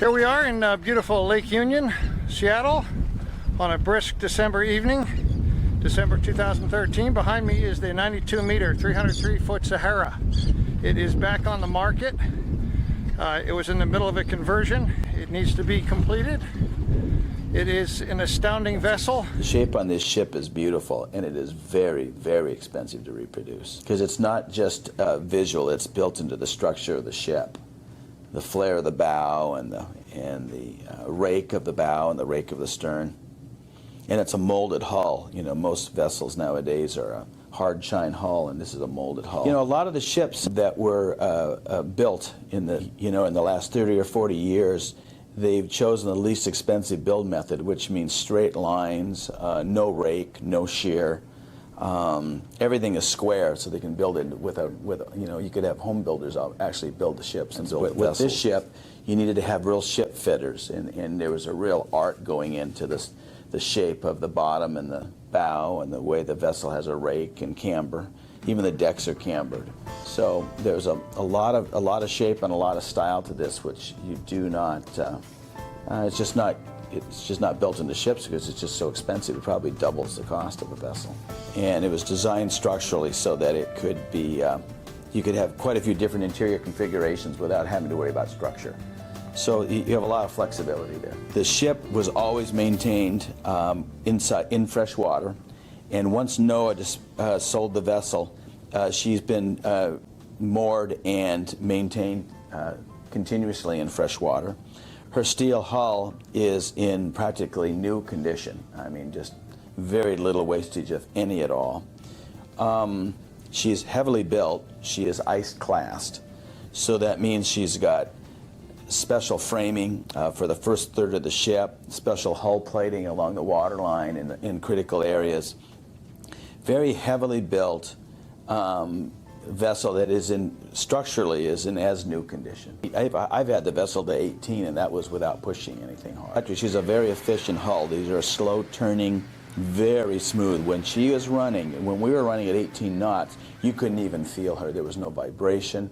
Here we are in beautiful Lake Union, Seattle, on a brisk December evening, December 2013. Behind me is the 92-meter, 303-foot Sahara. It is back on the market. It was in the middle of a conversion. It needs to be completed. It is an astounding vessel. The shape on this ship is beautiful, and it is very, very expensive to reproduce because it's not just visual, it's built into the structure of the ship. The flare of the bow and the rake of the bow and the rake of the stern. And it's a molded hull. You know, most vessels nowadays are a hard shine hull, and this is a molded hull. You know, a lot of the ships that were built in the last 30 or 40 years, they've chosen the least expensive build method, which means straight lines, no rake, no shear. Everything is square, so they can build it you could have home builders actually build the ships. And so with this ship, you needed to have real ship fitters, and there was a real art going into the shape of the bottom and the bow and the way the vessel has a rake and camber. Even the decks are cambered. So there's a lot of shape and a lot of style to this, which you do not. It's just not built into ships because it's just so expensive. It probably doubles the cost of a vessel. And it was designed structurally so that it could be, you could have quite a few different interior configurations without having to worry about structure. So you have a lot of flexibility there. The ship was always maintained in fresh water. And once NOAA sold the vessel, she's been moored and maintained continuously in fresh water. Her steel hull is in practically new condition. I mean, just very little wastage, if any at all. She's heavily built. She is ice classed. So that means she's got special framing for the first third of the ship, special hull plating along the waterline in critical areas. Very heavily built vessel that is structurally is in as new condition. I've had the vessel to 18, and that was without pushing anything hard. Actually, she's a very efficient hull. These are slow turning, very smooth. When she was running, when we were running at 18 knots, you couldn't even feel her. There was no vibration,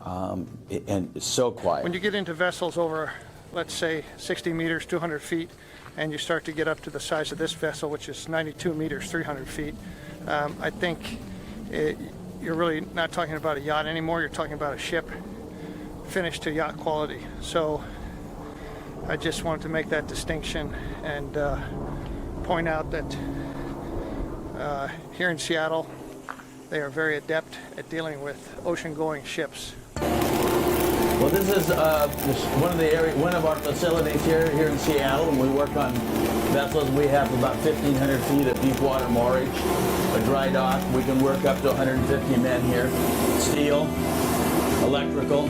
and it's so quiet. When you get into vessels over, let's say, 60 meters, 200 feet, and you start to get up to the size of this vessel, which is 92 meters, 300 feet, I think you're really not talking about a yacht anymore. You're talking about a ship finished to yacht quality. So I just wanted to make that distinction and point out that here in Seattle, they are very adept at dealing with ocean-going ships. Well, this is one of our facilities here in Seattle, and we work on vessels. We have about 1,500 feet of deep water moorage, a dry dock. We can work up to 150 men here. Steel, electrical,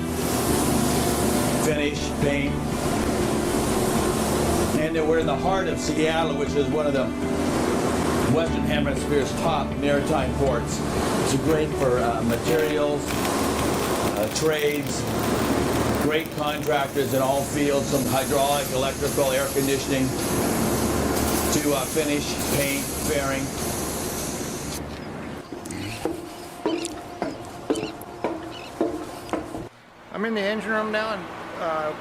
finish, paint. And we're in the heart of Seattle, which is one of the Western Hemisphere's top maritime ports. It's great for materials, trades, great contractors in all fields, from hydraulic, electrical, air conditioning, to finish, paint, fairing. I'm in the engine room now, and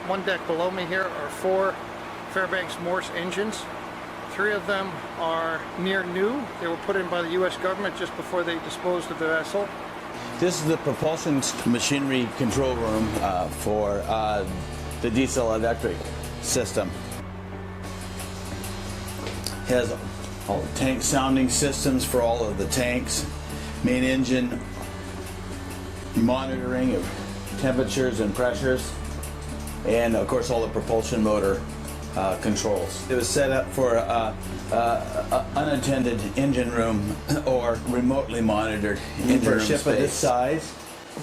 one deck below me here are 4 Fairbanks Morse engines. 3 of them are near new. They were put in by the U.S. government just before they disposed of the vessel. This is the propulsion machinery control room for the diesel-electric system. It has all the tank sounding systems for all of the tanks, main engine monitoring of temperatures and pressures, and of course all the propulsion motor controls. It was set up for unattended engine room or remotely monitored engine room space. For a ship of this size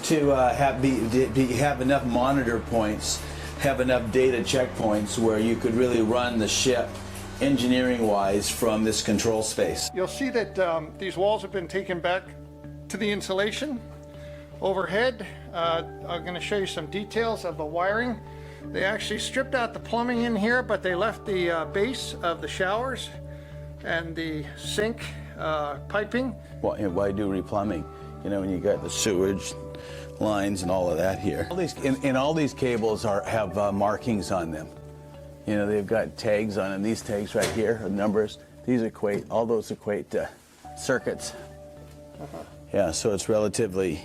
to have enough monitor points, have enough data checkpoints where you could really run the ship engineering-wise from this control space. You'll see that these walls have been taken back to the insulation. Overhead, I'm going to show you some details of the wiring. They actually stripped out the plumbing in here, but they left the base of the showers and the sink piping. Why do replumbing? You know, when you got the sewage, lines and all of that here. All these, and all these cables have markings on them. You know, they've got tags on them. These tags right here are numbers. These equate, all those equate to circuits. Yeah, so it's relatively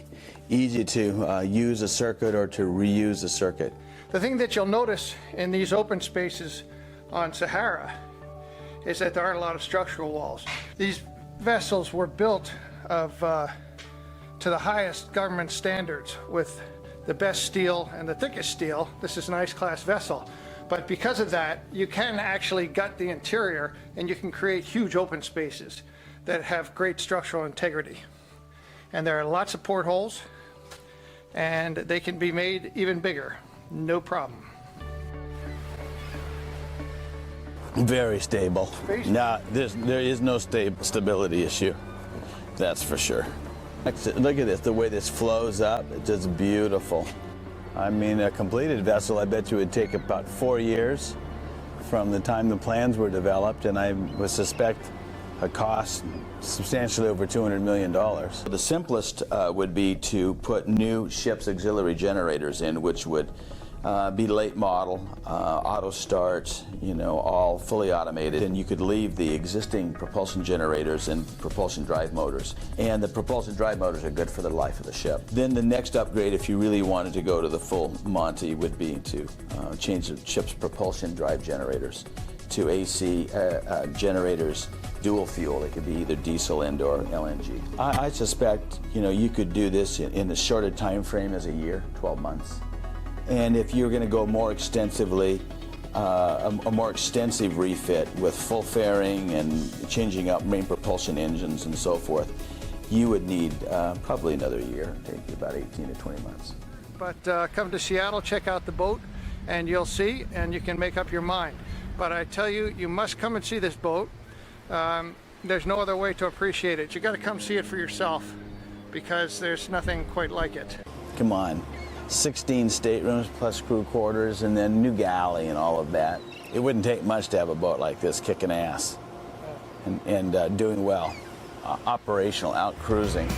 easy to use a circuit or to reuse a circuit. The thing that you'll notice in these open spaces on Sahara is that there aren't a lot of structural walls. These vessels were built to the highest government standards with the best steel and the thickest steel. This is an ice-class vessel. But because of that, you can actually gut the interior and you can create huge open spaces that have great structural integrity. And there are lots of portholes, and they can be made even bigger, no problem. Very stable. No, there is no stability issue, that's for sure. Look at this, the way this flows up, it's just beautiful. I mean, a completed vessel, I bet you would take about 4 years from the time the plans were developed, and I would suspect a cost substantially over $200 million. The simplest would be to put new ship's auxiliary generators in, which would be late model, auto start, you know, all fully automated, and you could leave the existing propulsion generators and propulsion drive motors. And the propulsion drive motors are good for the life of the ship. Then the next upgrade, if you really wanted to go to the full Monty, would be to change the ship's propulsion drive generators to AC generators, dual fuel. They could be either diesel and or LNG. I suspect, you know, you could do this in a shorter time frame as a year, 12 months. And if you're going to go more extensively, a more extensive refit with full fairing and changing out main propulsion engines and so forth, you would need probably another year, take about 18 to 20 months. But come to Seattle, check out the boat, and you'll see, and you can make up your mind. But I tell you, you must come and see this boat. There's no other way to appreciate it. You got to come see it for yourself, because there's nothing quite like it. Come on. 16 staterooms plus crew quarters, and then new galley and all of that. It wouldn't take much to have a boat like this kicking ass and doing well, operational, out cruising.